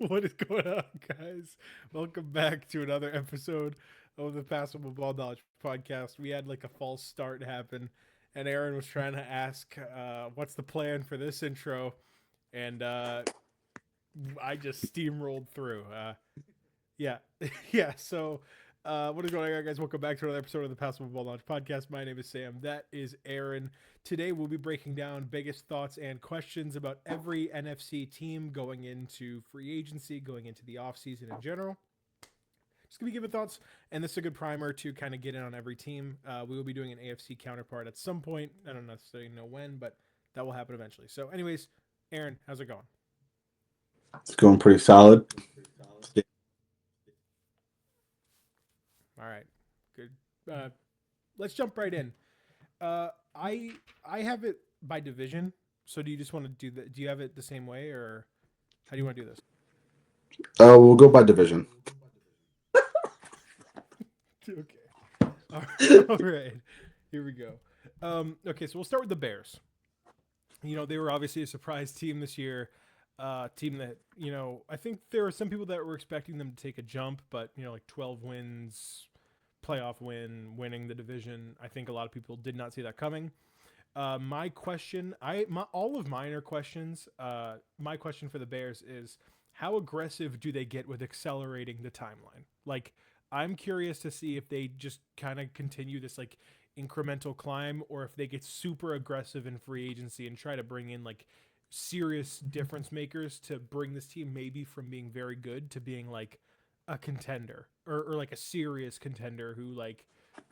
What is going on, guys? Welcome back to another episode of the Passable Ball Knowledge podcast. We had like a false start happen, and Aaron was trying to ask, "What's the plan for this intro?" And I just steamrolled through. Yeah, yeah. So, what is going on, guys? Welcome back to another episode of the Passable Ball Launch Podcast. My name is Sam. That is Aaron. Today, we'll be breaking down biggest thoughts and questions about every NFC team going into free agency, going into the offseason in general. Just gonna be giving thoughts, and this is a good primer to kind of get in on every team. We will be doing an AFC counterpart at some point. I don't necessarily know when, but that will happen eventually. So, anyways, Aaron, how's it going? It's going pretty solid. All right, good. Let's jump right in. I have it by division. So do you just want to do that? Do you have it the same way, or how do you want to do this? We'll go by division. Okay. All right. Here we go. Okay, so we'll start with the Bears. They were obviously a surprise team this year. Team that, I think there were some people that were expecting them to take a jump, but, like 12 wins, playoff win, winning the division. I think a lot of people did not see that coming. My question, all of mine are questions. My question for the Bears is, how aggressive do they get with accelerating the timeline? Like, I'm curious to see if they just kind of continue this like incremental climb, or if they get super aggressive in free agency and try to bring in like serious difference makers to bring this team maybe from being very good to being like a contender, or like a serious contender who like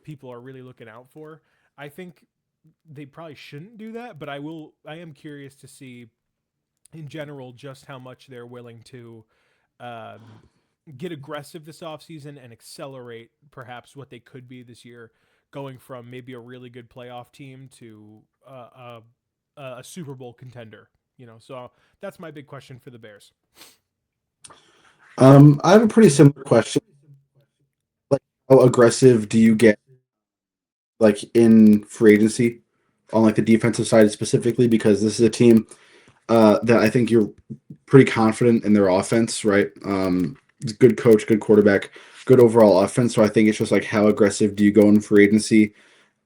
people are really looking out for. I think they probably shouldn't do that, but I am curious to see in general just how much they're willing to um, get aggressive this offseason and accelerate perhaps what they could be this year, going from maybe a really good playoff team to a Super Bowl contender. So that's my big question for the Bears. I have a pretty similar question. Like, how aggressive do you get, like in free agency, on like the defensive side specifically? Because this is a team that I think you're pretty confident in their offense, right? Good coach, good quarterback, good overall offense. So I think it's just like how aggressive do you go in free agency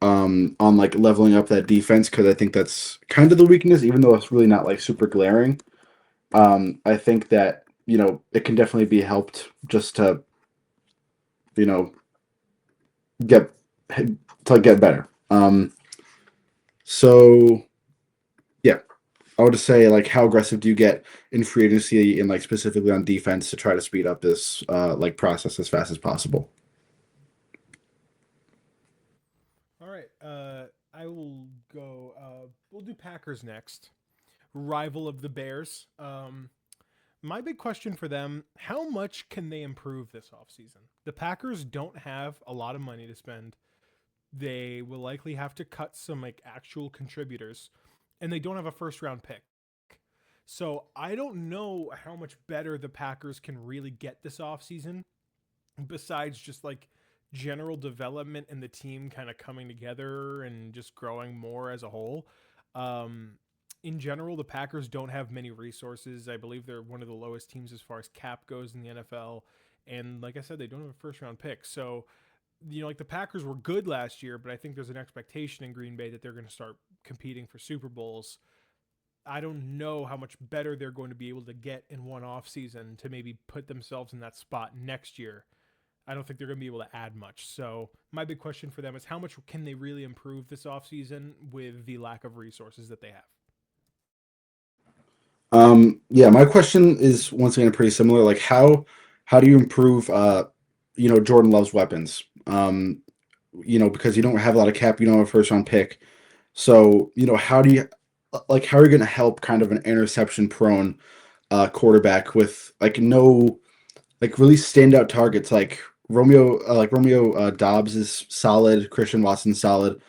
on like leveling up that defense? Because I think that's kind of the weakness, even though it's really not like super glaring. I think that it can definitely be helped just to you know get get better. So yeah, I would just say like how aggressive do you get in free agency and like specifically on defense to try to speed up this like process as fast as possible. All right. I will go. We'll do Packers next. Rival of the Bears. My big question for them: how much can they improve this offseason? The Packers don't have a lot of money to spend. They will likely have to cut some like actual contributors, and they don't have a first round pick. So I don't know how much better the Packers can really get this offseason besides just like general development and the team kind of coming together and just growing more as a whole. Um, in general, the Packers don't have many resources. I believe they're one of the lowest teams as far as cap goes in the NFL. And like I said, they don't have a first round pick. So, like the Packers were good last year, but I think there's an expectation in Green Bay that they're going to start competing for Super Bowls. I don't know how much better they're going to be able to get in one off season to maybe put themselves in that spot next year. I don't think they're going to be able to add much. So my big question for them is how much can they really improve this offseason with the lack of resources that they have? Yeah, my question is once again pretty similar. Like how do you improve Jordan Love's weapons? Because you don't have a lot of cap, you don't have a first round pick. So, how do you how are you going to help kind of an interception prone quarterback with like no like really standout targets like Romeo Dobbs is solid, Christian Watson's solid,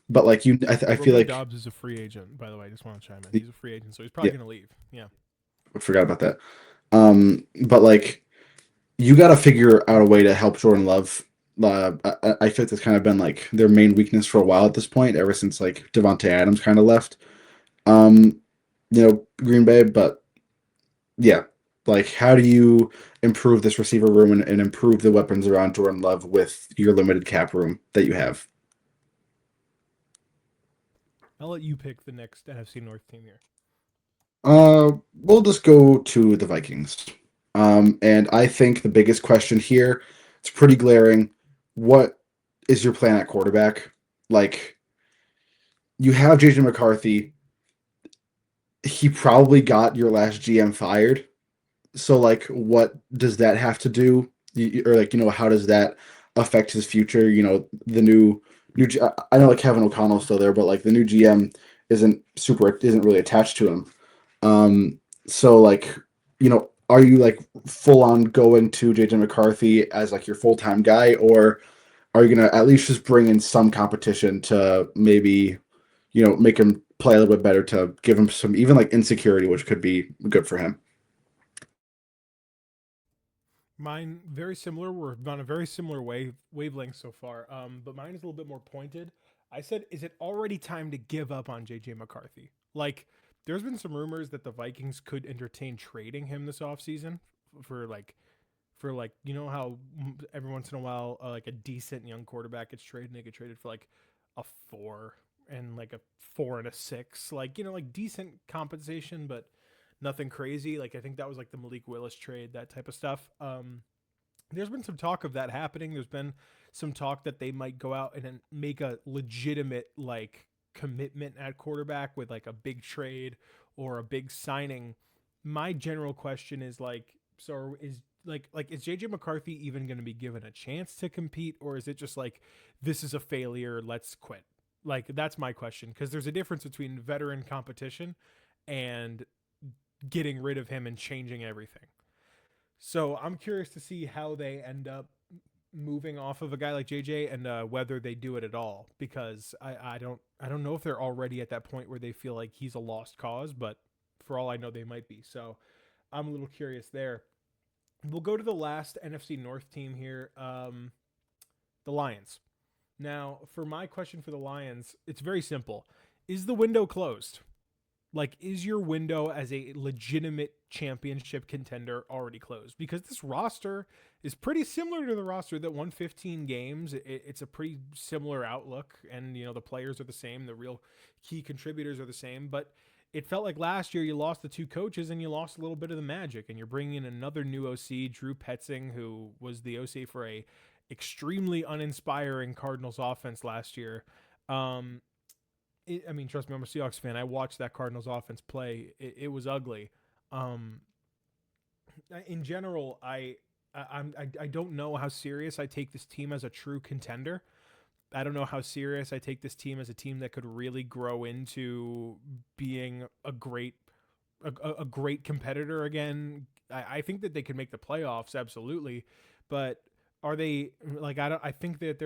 but like I feel Romeo like Dobbs is a free agent, by the way. I just want to chime in. He's a free agent, so he's probably yeah, going to leave. Yeah. I forgot about that. But like you got to figure out a way to help Jordan Love. I feel like that's kind of been like their main weakness for a while at this point, ever since like Devontae Adams kind of left. Green Bay, but yeah. Like, how do you improve this receiver room and improve the weapons around Jordan Love with your limited cap room that you have? I'll let you pick the next NFC North team here. We'll just go to the Vikings. And I think the biggest question here, it's pretty glaring. What is your plan at quarterback? Like, you have JJ McCarthy. He probably got your last GM fired. So, like, what does that have to do? Or, like, how does that affect his future? I know, like, Kevin O'Connell's still there, but, like, the new GM isn't really attached to him. Um, so like, are you like full on going to JJ McCarthy as like your full time guy, or are you gonna at least just bring in some competition to maybe, make him play a little bit better to give him some even like insecurity, which could be good for him. Mine very similar. We're on a very similar wavelength so far. But mine is a little bit more pointed. I said, is it already time to give up on JJ McCarthy? Like, there's been some rumors that the Vikings could entertain trading him this offseason for like you know how every once in a while like a decent young quarterback gets traded and they get traded for like a 4 and like a 4 and a 6, like like decent compensation but nothing crazy. Like I think that was like the Malik Willis trade, that type of stuff. There's been some talk of that happening. There's been some talk that they might go out and then make a legitimate like commitment at quarterback with like a big trade or a big signing. My general question is like, so is is JJ McCarthy even going to be given a chance to compete, or is it just like this is a failure, let's quit? Like that's my question, because there's a difference between veteran competition and getting rid of him and changing everything. So I'm curious to see how they end up moving off of a guy like JJ and whether they do it at all, because I don't know if they're already at that point where they feel like he's a lost cause, but for all I know they might be. So I'm a little curious there. We'll go to the last NFC North team here, the Lions. Now, for my question for the Lions, it's very simple: is the window closed? Like, is your window as a legitimate championship contender already closed? Because this roster is pretty similar to the roster that won 15 games. It's a pretty similar outlook, and the players are the same. The real key contributors are the same, but it felt like last year you lost the two coaches and you lost a little bit of the magic. And you're bringing in another new OC, Drew Petzing, who was the OC for a extremely uninspiring Cardinals offense last year. Um, I mean, trust me, I'm a Seahawks fan. I watched that Cardinals offense play. It was ugly. Um, in general, I don't know how serious I take this team as a true contender. I don't know how serious I take this team as a team that could really grow into being a great competitor again. I think that they could make the playoffs, absolutely, but are they like I don't I think that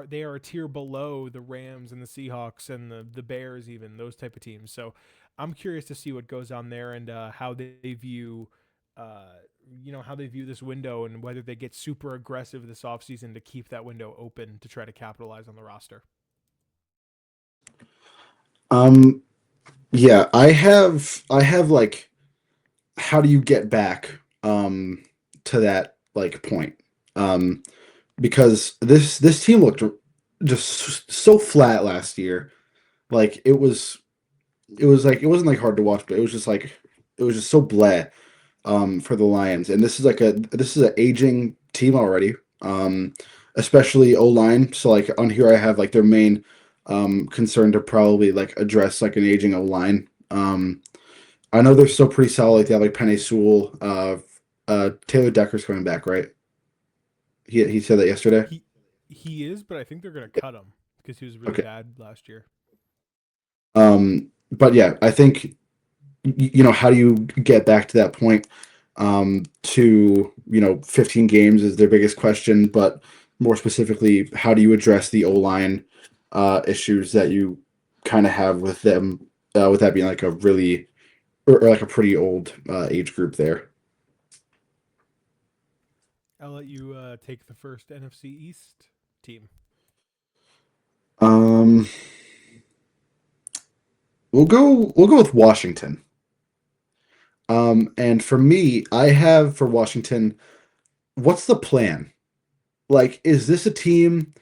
they are a tier below the Rams and the Seahawks and the Bears, even those type of teams. So I'm curious to see what goes on there and how they view how they view this window and whether they get super aggressive this offseason to keep that window open to try to capitalize on the roster. Um, yeah, I have like, how do you get back to that like point? Um, because this team looked just so flat last year. Like it was like it wasn't like hard to watch, but it was just so blah for the Lions. And this is an aging team already. Especially O line. So like on here I have like their main concern to probably like address like an aging O line. I know they're still pretty solid. They have like Penny Sewell. Taylor Decker's coming back, right? He said that yesterday. He is, but I think they're gonna cut him because he was really Okay. bad last year. But yeah, I think how do you get back to that point? To 15 games is their biggest question, but more specifically, how do you address the O line issues that you kind of have with them? With that being like a really or like a pretty old age group there. I'll let you take the first NFC East team. Um, we'll go with Washington. And for me, I have for Washington, what's the plan? Like, is this a team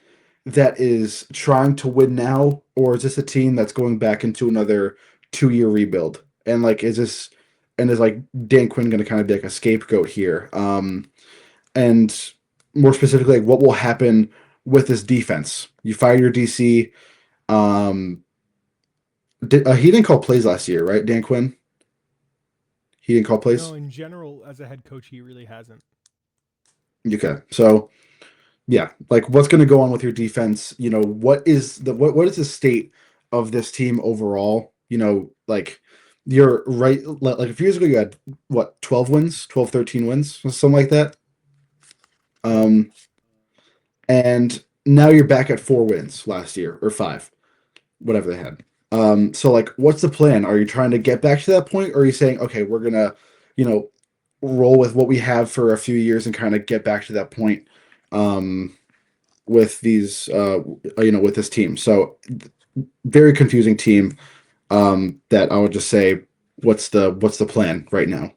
that is trying to win now, or is this a team that's going back into another 2-year rebuild? And like, is like Dan Quinn going to kind of be like a scapegoat here? And more specifically, like, what will happen with this defense? You fire your DC. Um, he didn't call plays last year, right? Dan Quinn. He didn't call No, plays. in general, as a head coach, he really hasn't. Okay, so yeah, like what's going to go on with your defense? What is the state of this team overall? Like you're right. Like a few years ago, you had what 12 wins, 12, 13 wins, something like that. Yep. Um, and now you're back at 4 wins last year or five, whatever they had. So like, what's the plan? Are you trying to get back to that point, or are you saying, okay, we're gonna, you know, roll with what we have for a few years and kind of get back to that point? With these with this team. So very confusing team that I would just say what's the plan right now?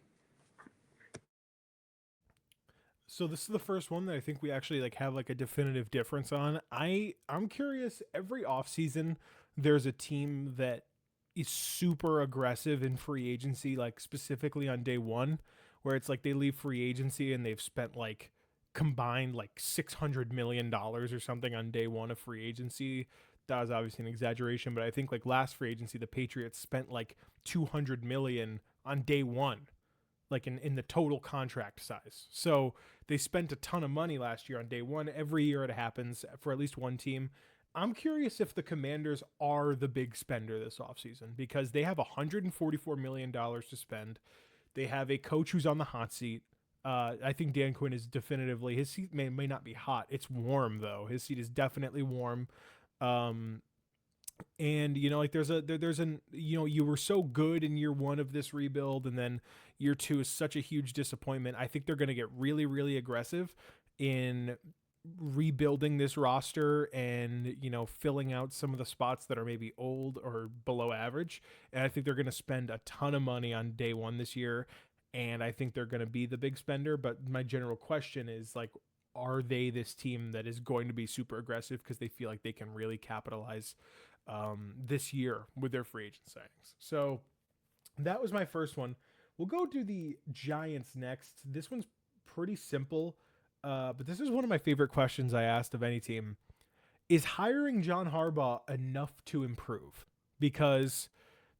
So this is the first one that I think we actually like have like a definitive difference on. I'm curious, every offseason there's a team that is super aggressive in free agency, like specifically on day one, where it's like they leave free agency and they've spent like combined like $600 million or something on day one of free agency. That was obviously an exaggeration, but I think like last free agency the Patriots spent like 200 million on day one, like in the total contract size. So they spent a ton of money last year on day one. Every year it happens for at least one team. I'm curious if the Commanders are the big spender this offseason because they have $144 million to spend. They have a coach who's on the hot seat. I think Dan Quinn is definitively, his seat may not be hot. It's warm though. His seat is definitely warm. Um, and like there's an you were so good in year one of this rebuild, and then year two is such a huge disappointment. I think they're going to get really really aggressive in rebuilding this roster and filling out some of the spots that are maybe old or below average, and I think they're going to spend a ton of money on day one this year, and I think they're going to be the big spender. But my general question is like, are they this team that is going to be super aggressive because they feel like they can really capitalize this year with their free agent signings? So that was my first one. We'll go to the Giants next. This one's pretty simple, but this is one of my favorite questions I asked of any team. Is hiring John Harbaugh enough to improve? Because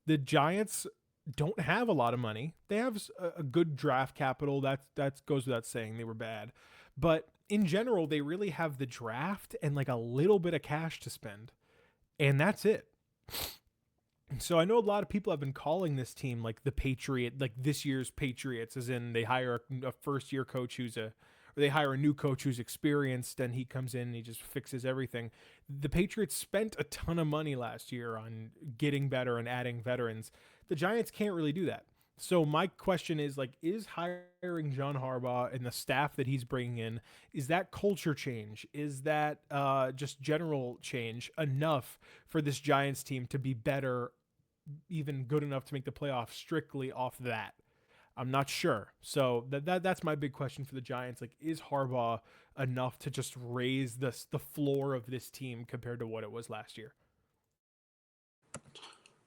the Giants don't have a lot of money. They have a good draft capital. That goes without saying. They were bad, but in general, they really have the draft and like a little bit of cash to spend, and that's it. So I know a lot of people have been calling this team like the Patriot, like this year's Patriots, as in they hire a first year coach or they hire a new coach who's experienced and he comes in and he just fixes everything. The Patriots spent a ton of money last year on getting better and adding veterans. The Giants can't really do that. So my question is like, is hiring John Harbaugh and the staff that he's bringing in, is that culture change? Is that just general change enough for this Giants team to be better, even good enough to make the playoffs strictly off that? I'm not sure. So that's my big question for the Giants. Like, is Harbaugh enough to just raise the floor of this team compared to what it was last year?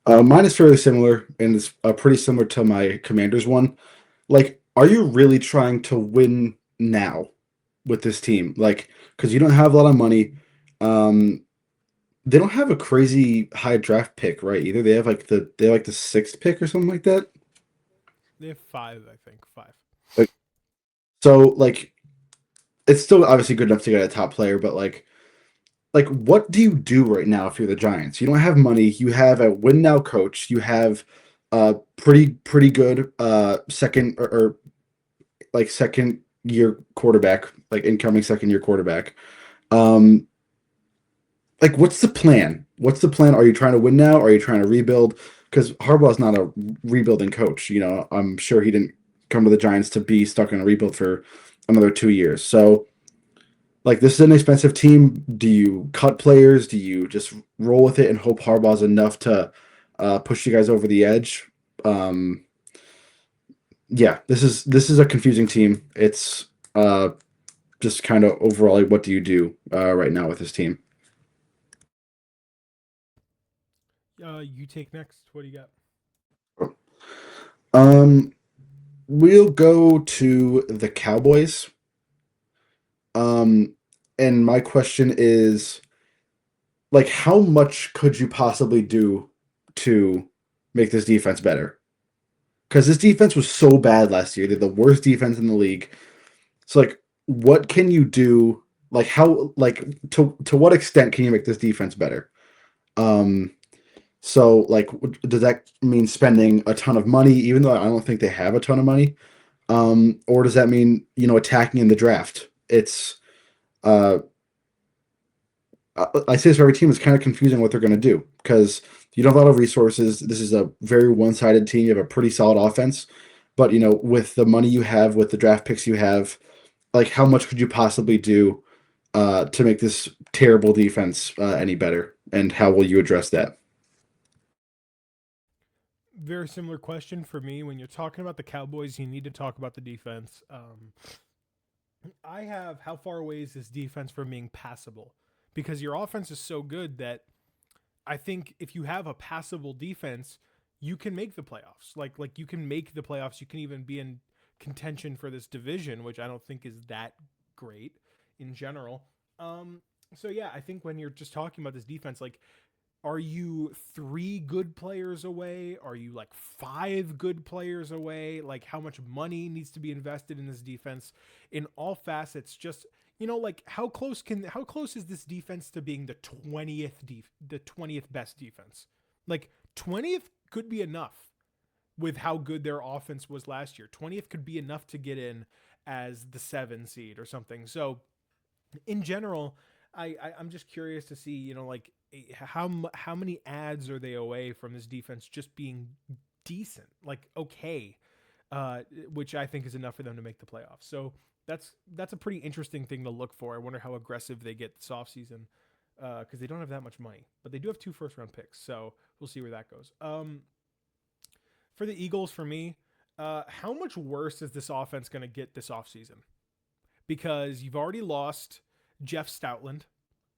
Mine is fairly similar, and it's pretty similar to my Commanders one. Like, are you really trying to win now with this team? Like, because you don't have a lot of money. Um, they don't have a crazy high draft pick, right? Either they have like the sixth pick or something like that. They have five, I think. Five. Like, so like it's still obviously good enough to get a top player, but like what do you do right now if you're the Giants? You don't have money. You have a win now coach. You have a pretty good second or like second year quarterback, like incoming second year quarterback. Um, like what's the plan? What's the plan? Are you trying to win now? Are you trying to rebuild? Because Harbaugh's not a rebuilding coach. I'm sure he didn't come to the Giants to be stuck in a rebuild for another 2 years. So like this is an expensive team. Do you cut players? Do you just roll with it and hope Harbaugh's enough to push you guys over the edge? Um, Yeah, this is a confusing team. It's just kind of overall, like, what do you do right now with this team? You take next. What do you got? Um, we'll go to the Cowboys. Um, and my question is, like, how much could you possibly do to make this defense better? Because this defense was so bad last year. They're the worst defense in the league. So, like, what can you do? Like, how, like, to what extent can you make this defense better? Um, so, like, does that mean spending a ton of money, even though I don't think they have a ton of money? Or does that mean, attacking in the draft? Uh, I say this for every team. It's kind of confusing what they're going to do because you don't have a lot of resources. This is a very one-sided team. You have a pretty solid offense, but with the money you have, with the draft picks you have, like, how much could you possibly do to make this terrible defense any better? And how will you address that? Very similar question for me. When you're talking about the Cowboys, you need to talk about the defense. I have how far away is this defense from being passable? Because your offense is so good that I think if you have a passable defense, you can make the playoffs. Like you can make the playoffs. You can even be in contention for this division, which I don't think is that great in general. So yeah, I think when you're just talking about this defense, like are you three good players away? Are you like five good players away? Like how much money needs to be invested in this defense in all facets? Just like how close is this defense to being the 20th best defense? Like 20th could be enough with how good their offense was last year. 20th could be enough to get in as the 7 seed or something. So in general, I'm just curious to see, like how many ads are they away from this defense just being decent, like okay, uh, which I think is enough for them to make the playoffs. So that's a pretty interesting thing to look for. I wonder how aggressive they get this offseason because they don't have that much money, but they do have two first round picks. So we'll see where that goes. For the Eagles, for me, how much worse is this offense going to get this offseason? Because you've already lost Jeff Stoutland,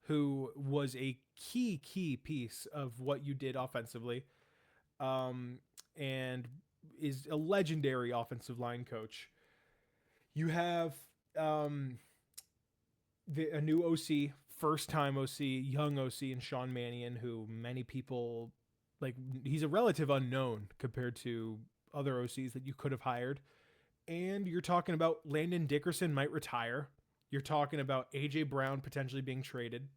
who was a key piece of what you did offensively, and is a legendary offensive line coach. You have a new OC, first time OC, young OC, and Sean Mannion, who many people like. He's a relative unknown compared to other OCs that you could have hired. And you're talking about Landon Dickerson might retire. You're talking about AJ Brown potentially being traded.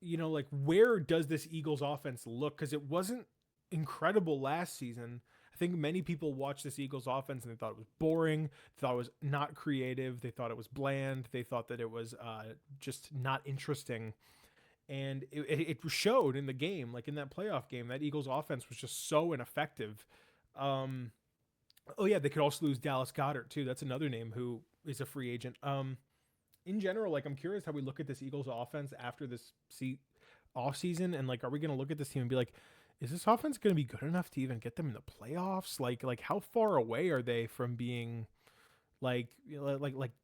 Like where does this Eagles offense look? Because it wasn't incredible last season. I think many people watched this Eagles offense and they thought it was boring. They thought it was not creative. They thought it was bland. They thought that it was just not interesting. And it showed in the game, like in that playoff game, that Eagles offense was just so ineffective. Um, oh yeah, they could also lose Dallas Goddard too. That's another name who is a free agent. In general, like I'm curious how we look at this Eagles offense after this off season, and like, are we going to look at this team and be like, is this offense going to be good enough to even get them in the playoffs? Like how far away are they from being like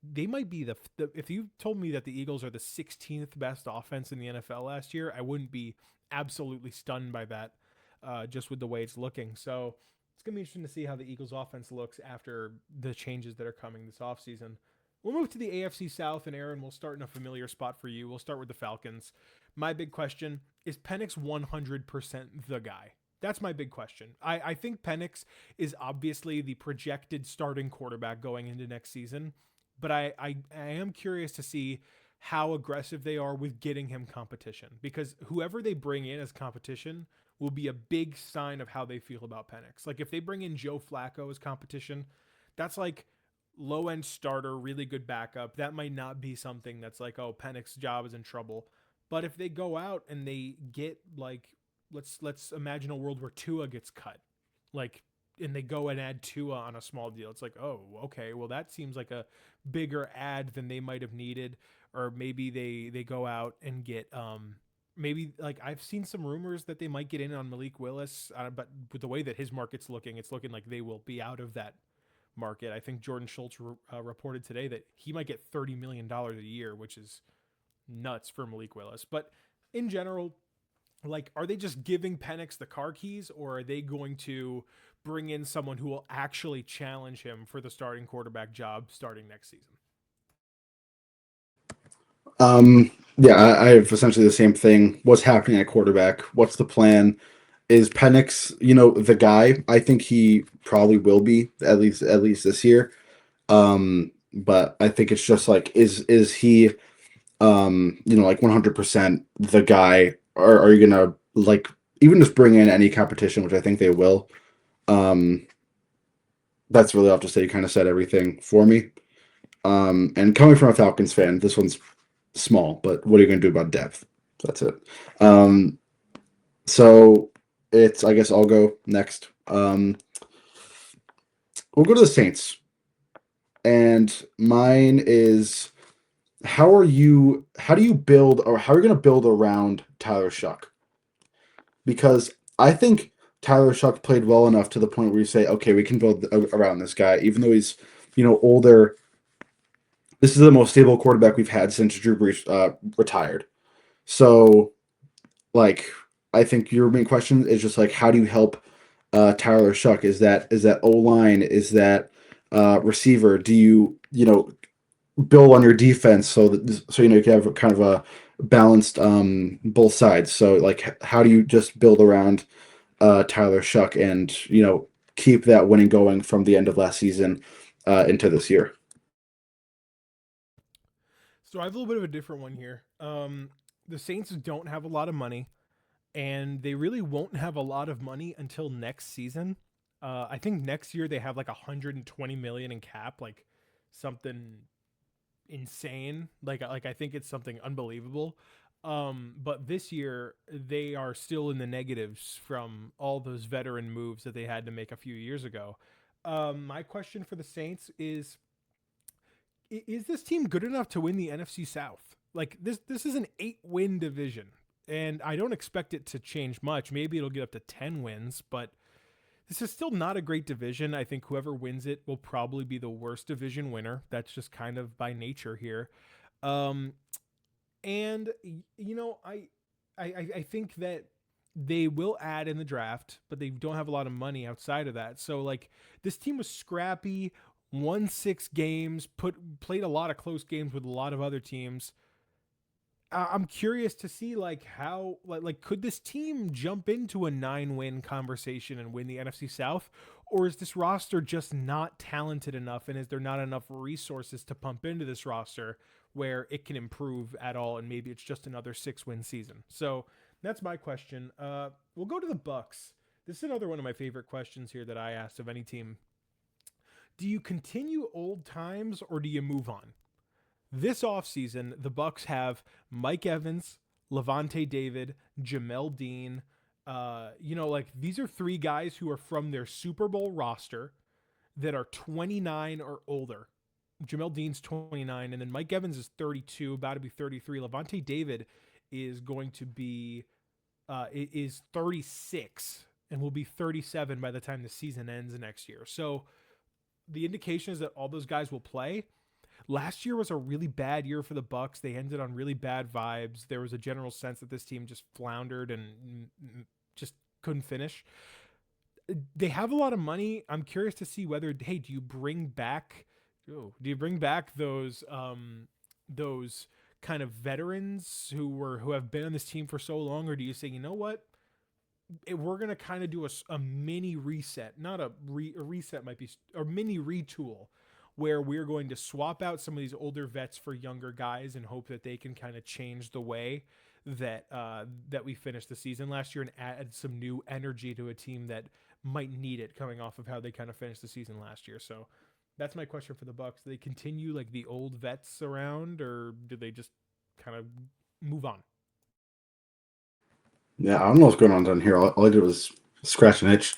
they might be the if you told me that the Eagles are the 16th best offense in the NFL last year, I wouldn't be absolutely stunned by that, just with the way it's looking. So it's gonna be interesting to see how the Eagles offense looks after the changes that are coming this offseason. We'll move to the AFC South, and Aaron, we'll start in a familiar spot for you. We'll start with the Falcons. My big question is Penix 100% the guy? That's my big question. I think Penix is obviously the projected starting quarterback going into next season, but I am curious to see how aggressive they are with getting him competition because whoever they bring in as competition will be a big sign of how they feel about Penix. Like if they bring in Joe Flacco as competition, that's like low end starter, really good backup. That might not be something that's like, oh, Penix's job is in trouble. But if they go out and they get like, let's imagine a world where Tua gets cut, like, and they go and add Tua on a small deal. It's like, oh, okay, well that seems like a bigger ad than they might have needed, or maybe they go out and get maybe like I've seen some rumors that they might get in on Malik Willis, but with the way that his market's looking, it's looking like they will be out of that market. I think Jordan Schultz reported today that he might get $30 million a year, which is nuts for Malik Willis. But in general, like, are they just giving Penix the car keys, or are they going to bring in someone who will actually challenge him for the starting quarterback job starting next season? Yeah, I have essentially the same thing. What's happening at quarterback? What's the plan? Is Penix, the guy? I think he probably will be at least this year. But I think it's just like, is he, like 100% the guy, or are you gonna like even just bring in any competition, which I think they will? Um, that's really all to say. You kind of said everything for me. And coming from a Falcons fan, this one's small, but what are you going to do about depth? That's it. Um, so it's, I guess I'll go next. We'll go to the Saints, and mine is how do you build, or how are you going to build around Tyler Shuck? Because I think Tyler Shuck played well enough to the point where you say, okay, we can build around this guy, even though he's older. This is the most stable quarterback we've had since Drew Brees retired. So, like, I think your main question is just like, how do you help Tyler Shuck? Is that O line? Is that receiver? Do you build on your defense so you can have kind of a balanced both sides? So, like, how do you just build around Tyler Shuck and keep that winning going from the end of last season into this year? So I have a little bit of a different one here. The Saints don't have a lot of money, and they really won't have a lot of money until next season. I think next year they have like 120 million in cap, like something insane. Like I think it's something unbelievable. But this year they are still in the negatives from all those veteran moves that they had to make a few years ago. My question for the Saints is this team good enough to win the NFC South? Like this is an 8-win division, and I don't expect it to change much. Maybe it'll get up to 10 wins, but this is still not a great division. I think whoever wins it will probably be the worst division winner. That's just kind of by nature here. Um, and I think that they will add in the draft, but they don't have a lot of money outside of that. So like this team was scrappy, won 6 games, played a lot of close games with a lot of other teams. I'm curious to see like how like could this team jump into a 9-win conversation and win the NFC South, or is this roster just not talented enough, and is there not enough resources to pump into this roster where it can improve at all, and maybe it's just another 6-win season? So that's my question. We'll go to the Bucks. This is another one of my favorite questions here that I asked of any team. Do you continue old times or do you move on? This offseason, the Bucks have Mike Evans, Levante David, Jamel Dean. Like these are 3 guys who are from their Super Bowl roster that are 29 or older. Jamel Dean's 29, and then Mike Evans is 32, about to be 33. Levante David is going to be is 36 and will be 37 by the time the season ends next year. So the indication is that all those guys will play. Last year was a really bad year for the Bucks. They ended on really bad vibes. There was a general sense that this team just floundered and just couldn't finish. They have a lot of money. I'm curious to see whether, hey, do you bring back those kind of veterans who have been on this team for so long, or do you say, you know what, we're gonna kind of do a mini reset, not a reset, might be a mini retool, where we're going to swap out some of these older vets for younger guys and hope that they can kind of change the way that we finished the season last year and add some new energy to a team that might need it coming off of how they kind of finished the season last year. So that's my question for the Bucks. Do they continue like the old vets around, or do they just kind of move on? Yeah, I don't know what's going on down here. All I did was scratch an itch.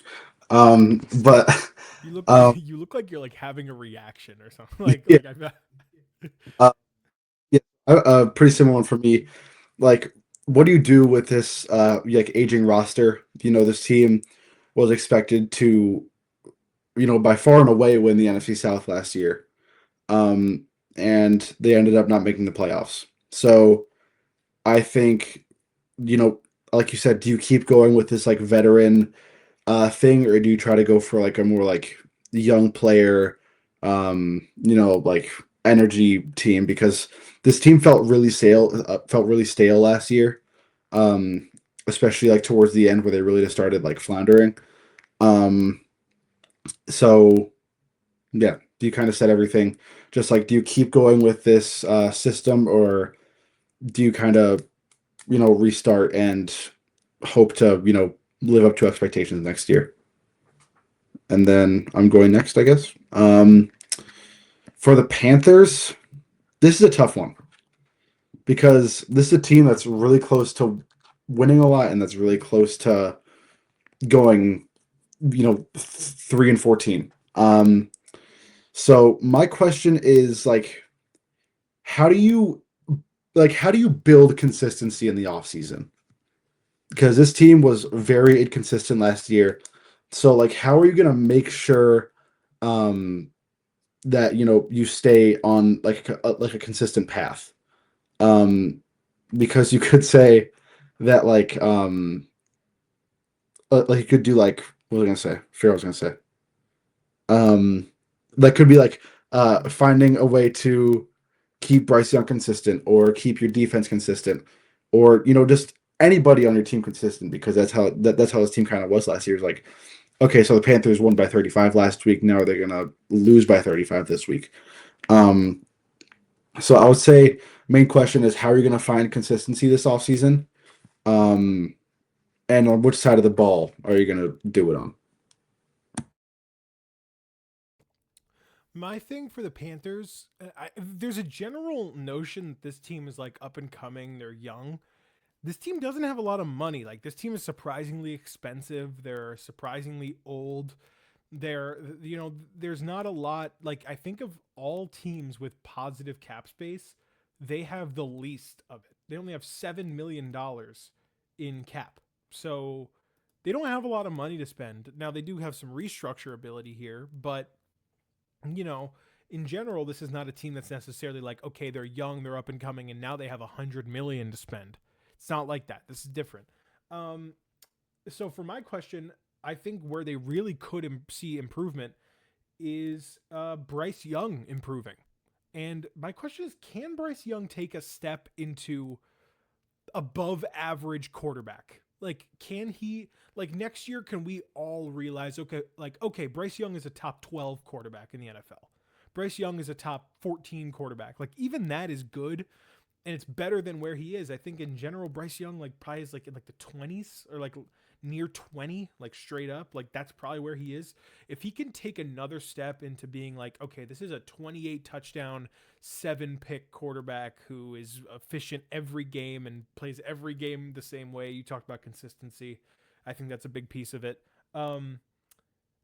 But You look um, you look like you're like having a reaction or something. yeah, Like uh, yeah, pretty similar one for me. Like, what do you do with this like aging roster? This team was expected to by far and away win the NFC South last year. Um, and they ended up not making the playoffs. So I think, you know, like you said, do you keep going with this like veteran thing, or do you try to go for like a more like young player, like energy team? Because this team felt really stale last year, um, especially like towards the end where they really just started like floundering. Um, so yeah, do you kind of set everything just like do you keep going with this system, or do you kind of restart and hope to live up to expectations next year? And then I'm going next, I guess. For the Panthers, this is a tough one because this is a team that's really close to winning a lot and that's really close to going, 3-14. So my question is like, how do you how do you build consistency in the offseason? Because this team was very inconsistent last year. So like, how are you going to make sure um, that you stay on like a consistent path? Um, because you could say that like you could do like what was I gonna say? I forgot what I was gonna say. Um, that could be like finding a way to keep Bryce Young consistent or keep your defense consistent, or just anybody on your team consistent, because that's how this team kind of was last year. It's like, okay, so the Panthers won by 35 last week. Now they're gonna lose by 35 this week. Um, so I would say main question is how are you gonna find consistency this offseason? Um, and on which side of the ball are you gonna do it on? My thing for the Panthers, there's a general notion that this team is like up and coming. They're young. This team doesn't have a lot of money. Like this team is surprisingly expensive. They're surprisingly old. There's not a lot. Like I think of all teams with positive cap space, they have the least of it. They only have $7 million in cap. So they don't have a lot of money to spend. Now they do have some restructure ability here, but you know, in general, this is not a team that's necessarily like, okay, they're young, they're up and coming, and now they have 100 million to spend. It's not like that. This is different. Um, so for my question, I think where they really could see improvement is Bryce Young improving. And my question is, can Bryce Young take a step into above average quarterback? Like, can he, like, next year, can we all realize, okay, Bryce Young is a top 12 quarterback in the NFL. Bryce Young is a top 14 quarterback. Like, even that is good, and it's better than where he is. I think in general, Bryce Young, like, probably is, like, in, like, the 20s or, like, near 20, like, straight up. Like, that's probably where he is. If he can take another step into being, like, okay, this is a 28 touchdown 7 pick quarterback who is efficient every game and plays every game the same way. You talked about consistency. I think that's a big piece of it. Um,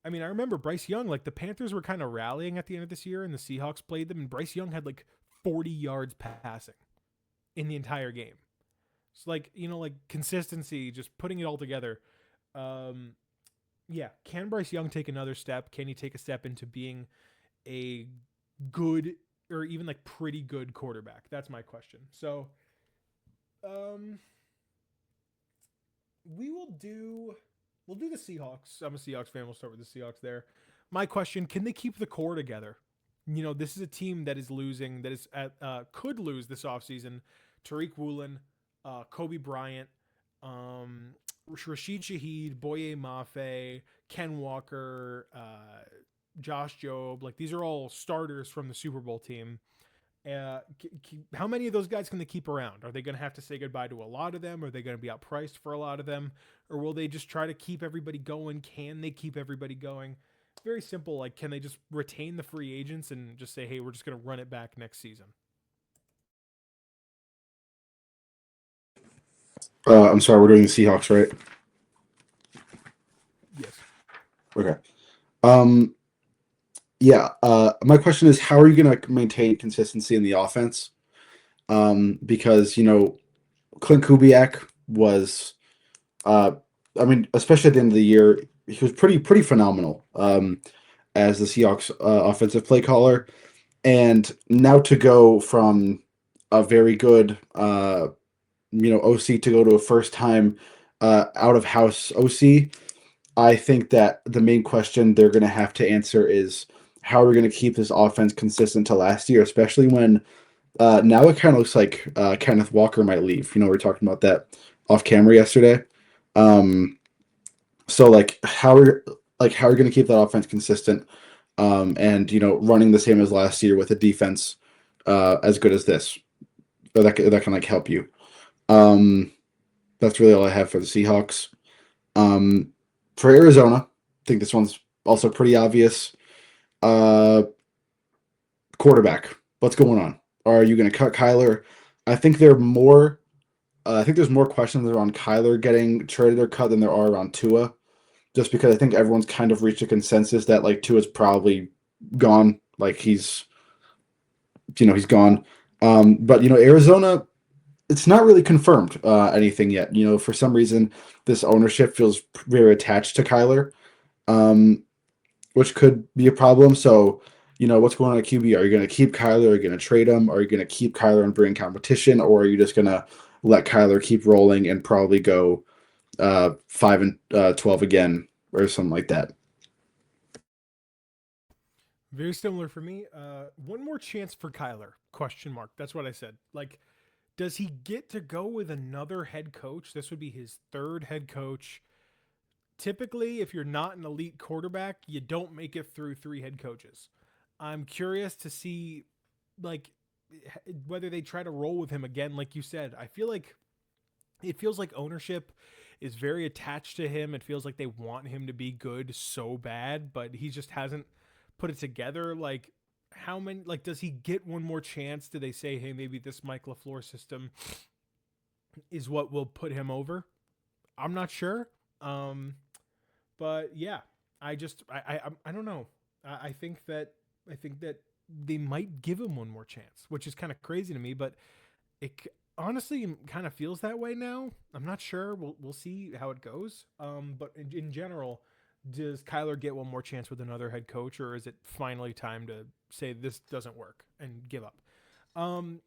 I mean, I remember Bryce Young, like the Panthers were kind of rallying at the end of this year and the Seahawks played them, and Bryce Young had like 40 yards passing in the entire game. It's like, like consistency, just putting it all together. Um, yeah, can Bryce Young take another step? Can he take a step into being a good or even like pretty good quarterback? That's my question. So, um, we will do we'll do the Seahawks. I'm a Seahawks fan. We'll start with the Seahawks there. My question: can they keep the core together? This is a team that is losing, that is could lose this offseason. Tariq Woolen, Kobe Bryant, Rashid Shaheed, Boye Mafe, Ken Walker, Josh Jobe. Like these are all starters from the Super Bowl team. How many of those guys can they keep around? Are they going to have to say goodbye to a lot of them? Are they going to be outpriced for a lot of them? Or will they just try to keep everybody going? Can they keep everybody going? Very simple. Like, can they just retain the free agents and just say, hey, we're just going to run it back next season? I'm sorry, we're doing the Seahawks, right? Yes. Okay. Um, yeah. My question is, how are you going to maintain consistency in the offense? Because Clint Kubiak was, uh, I mean, especially at the end of the year, he was pretty phenomenal. as the Seahawks offensive play caller, and now to go from a very good OC to go to a first time out of house OC. I think that the main question they're going to have to answer is how are we going to keep this offense consistent to last year, especially when now it kind of looks like Kenneth Walker might leave. We are talking about that off camera yesterday. Um, so how are we going to keep that offense consistent, and running the same as last year with a defense as good as this, or that can help you. Um, that's really all I have for the Seahawks. For Arizona, I think this one's also pretty obvious. Uh, Quarterback, what's going on? Are you going to cut Kyler? I think there are more. I think there's more questions around Kyler getting traded or cut than there are around Tua, just because I think everyone's kind of reached a consensus that Tua's probably gone. He's gone. But Arizona, it's not really confirmed anything yet. For some reason, this ownership feels very attached to Kyler, um, which could be a problem. So, what's going on at QB? Are you going to keep Kyler? Are you going to trade him? Are you going to keep Kyler and bring competition? Or are you just going to let Kyler keep rolling and probably go 5-12 again or something like that? Very similar for me. One more chance for Kyler? Question mark. That's what I said. Like, does he get to go with another head coach? This would be his third head coach. Typically, if you're not an elite quarterback, you don't make it through three head coaches. I'm curious to see, like, whether they try to roll with him again. Like you said, I feel like it feels like ownership is very attached to him. It feels like they want him to be good so bad, but he just hasn't put it together. Like, how many, like, does he get one more chance? Do they say, hey, maybe this Mike LaFleur system is what will put him over? I'm not sure. Um, but yeah, I don't know. I think that they might give him one more chance, which is kind of crazy to me. But it honestly kind of feels that way now. I'm not sure. We'll see how it goes. But in general, does Kyler get one more chance with another head coach, or is it finally time to say this doesn't work and give up? Um,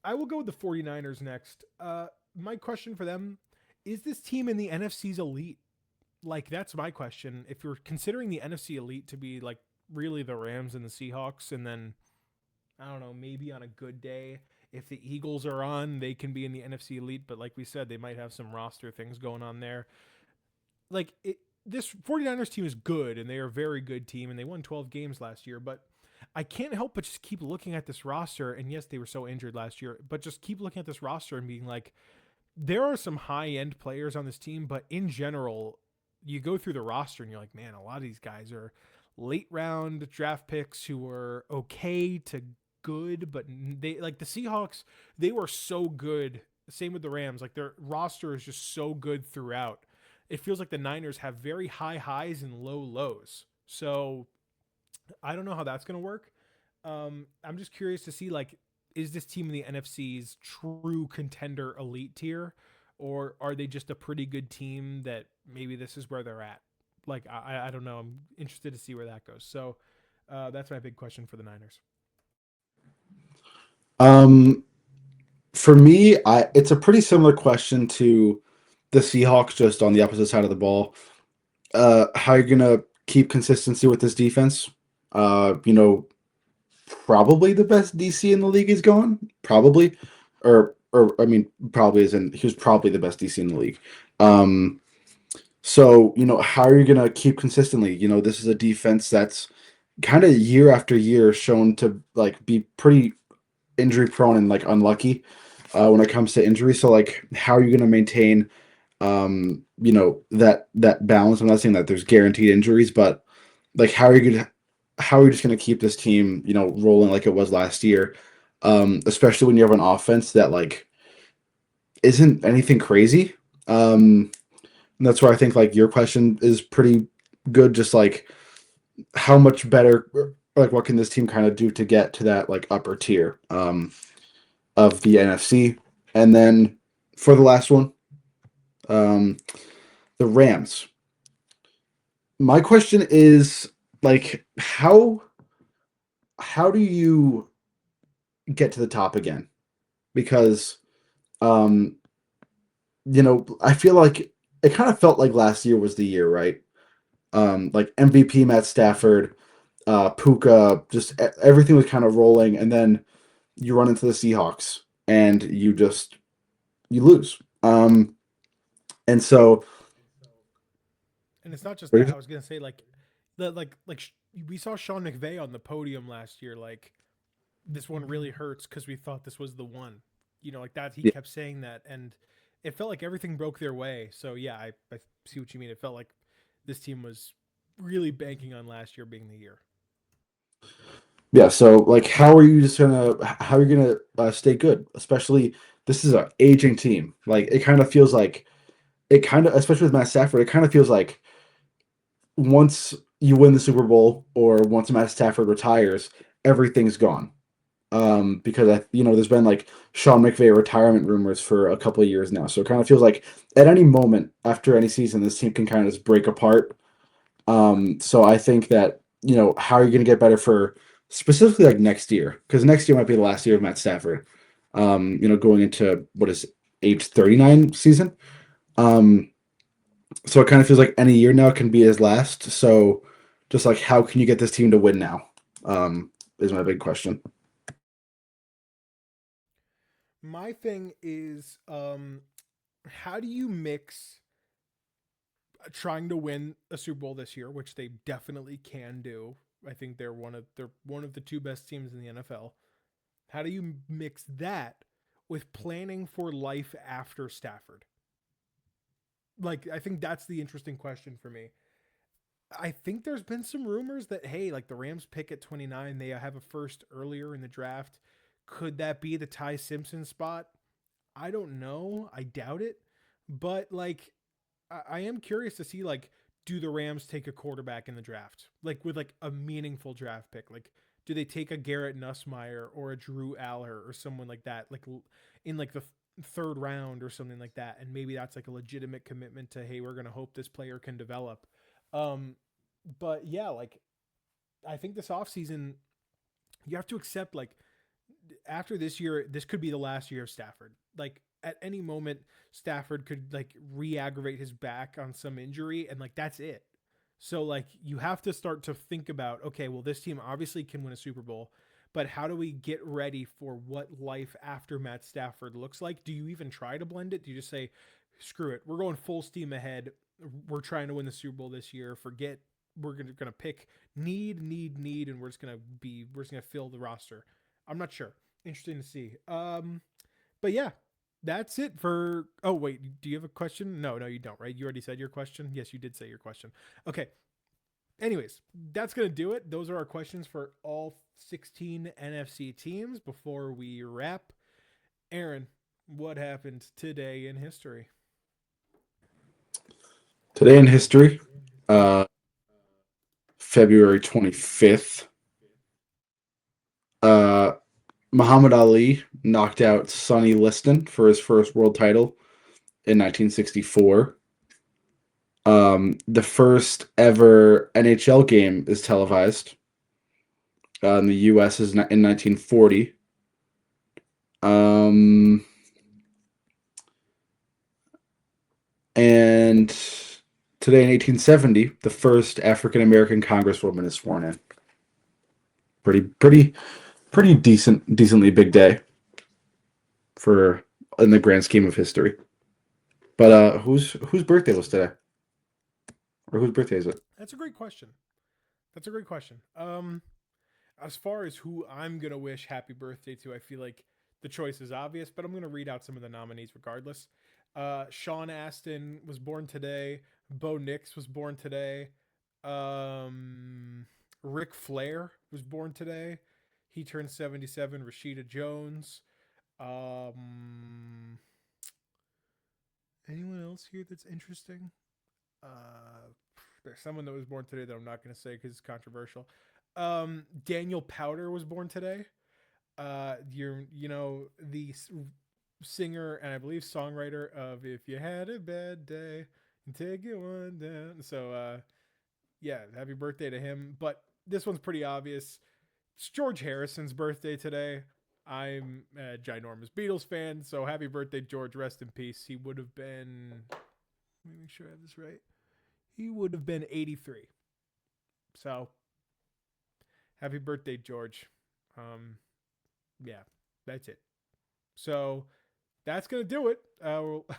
I will go with the 49ers next. My question for them is this team in the NFC's elite? Like, that's my question. If you're considering the NFC elite to be like really the Rams and the Seahawks, and then I don't know, maybe on a good day, if the Eagles are on, they can be in the NFC elite. But like we said, they might have some roster things going on there. Like, this 49ers team is good, and they are a very good team, and they won 12 games last year. But I can't help but just keep looking at this roster. And yes, they were so injured last year, but just keep looking at this roster and being like, there are some high end players on this team, but in general, you go through the roster and you're like, man, a lot of these guys are late round draft picks who were okay to good, but they, like the Seahawks, they were so good. Same with the Rams, like their roster is just so good throughout. It feels like the Niners have very high highs and low lows. So I don't know how that's going to work. I'm just curious to see, like, is this team in the NFC's true contender elite tier, or are they just a pretty good team that maybe this is where they're at? Like, I don't know. I'm interested to see where that goes. So that's my big question for the Niners. Um, for me, it's a pretty similar question to the Seahawks, just on the opposite side of the ball. How are you gonna keep consistency with this defense? Uh, you know, Probably the best DC in the league is gone. Probably, or I mean, probably isn't. He was probably the best DC in the league. Um, so how are you gonna keep consistently? This is a defense that's kind of year after year shown to be pretty injury prone and unlucky when it comes to injury. So how are you gonna maintain that balance? I'm not saying that there's guaranteed injuries, but how are you just going to keep this team, rolling like it was last year? Especially when you have an offense that isn't anything crazy. And that's where I think your question is pretty good. Just how much better, what can this team kind of do to get to that upper tier of the NFC? And then for the last one, um, the Rams. My question is like how do you get to the top again? Because um, I feel like it kind of felt like last year was the year, right? Like MVP Matt Stafford, Puka, just everything was kind of rolling, and then you run into the Seahawks and you lose. And so And it's not just that. I was gonna say like the we saw Sean McVay on the podium last year. Like this one really hurts because we thought this was the one. Like that. He yeah, kept saying that, and it felt like everything broke their way. So yeah, I see what you mean. It felt like this team was really banking on last year being the year. yeah. So like, how are you gonna stay good? Especially this is an aging team. Like it kind of feels like especially with Matt Stafford, it kind of feels like once you win the Super Bowl or once Matt Stafford retires, everything's gone. Because there's been like Sean McVay retirement rumors for a couple of years now, so it kind of feels like at any moment after any season, this team can kind of just break apart. So I think that how are you going to get better for specifically like next year? Because next year might be the last year of Matt Stafford. Going into what is age 39 season. Um, so it kind of feels like any year now can be his last. So just like how can you get this team to win now? Is my big question. My thing is, how do you mix trying to win a Super Bowl this year, which they definitely can do? I think they're one of the two best teams in the NFL. How do you mix that with planning for life after Stafford? Like, I think that's the interesting question for me. I think there's been some rumors that hey, like the Rams pick at 29, they have a first earlier in the draft. Could that be the Ty Simpson spot? I don't know. I doubt it. But like I am curious to see like do the Rams take a quarterback in the draft? Like with like a meaningful draft pick? Like do they take a Garrett Nussmeyer or a Drew Aller or someone like that like in like the third round or something like that, and maybe that's like a legitimate commitment to hey, we're going to hope this player can develop. Um but yeah, like I think this offseason you have to accept like after this year, this could be the last year of Stafford. Like at any moment, Stafford could like re-aggravate his back on some injury, and like that's it. So like you have to start to think about okay, well this team obviously can win a Super Bowl, but how do we get ready for what life after Matt Stafford looks like? Do you even try to blend it? Do you just say, screw it, we're going full steam ahead. We're trying to win the Super Bowl this year. Forget we're gonna pick need, and we're just gonna fill the roster. I'm not sure. Interesting to see. But yeah, that's it for. Oh wait, do you have a question? No, no, you don't. Right? You already said your question. Yes, you did say your question. Okay. Anyways, that's gonna do it. Those are our questions for all 16 NFC teams. Before we wrap, Aaron, what happened today in history? Today in history, uh, February 25th, uh, Muhammad Ali knocked out Sonny Liston for his first world title in 1964. The first ever NHL game is televised in the U.S. is in 1940. Um, and today in 1870, the first African American Congresswoman is sworn in. Pretty decently big day for in the grand scheme of history. But whose birthday was today, or whose birthday is it? That's a great question. That's a great question. As far as who I'm gonna wish happy birthday to, I feel like the choice is obvious, but I'm gonna read out some of the nominees regardless. Sean Astin was born today. Bo Nix was born today. Um, Ric Flair was born today. He turned 77. Rashida Jones. Um, Anyone else here that's interesting? There's someone that was born today that I'm not going to say because it's controversial. Daniel Powder was born today. The singer and I believe songwriter of "If You Had a Bad Day, Take It One Down." So Yeah, happy birthday to him. But this one's pretty obvious. It's George Harrison's birthday today. I'm a ginormous Beatles fan, so happy birthday, George. Rest in peace. He would have been. Let me make sure I have this right. He would have been 83. So happy birthday, George. Um, yeah, that's it. So that's gonna do it.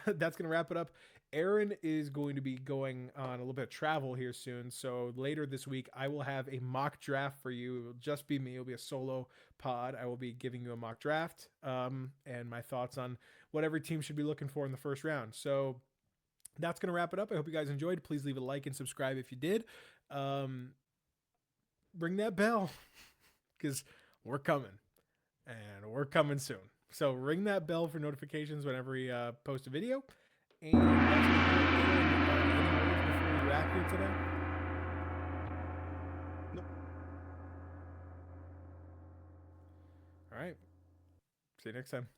That's gonna wrap it up. Aaron is going to be going on a little bit of travel here soon. So later this week, I will have a mock draft for you. It will just be me. It'll be a solo pod. I will be giving you a mock draft and my thoughts on what every team should be looking for in the first round. So that's going to wrap it up. I hope you guys enjoyed. Please leave a like and subscribe if you did. Um, ring that bell because we're coming and we're coming soon. So ring that bell for notifications whenever we post a video. And that's any words before we wrap here today? Nope. All right. See you next time.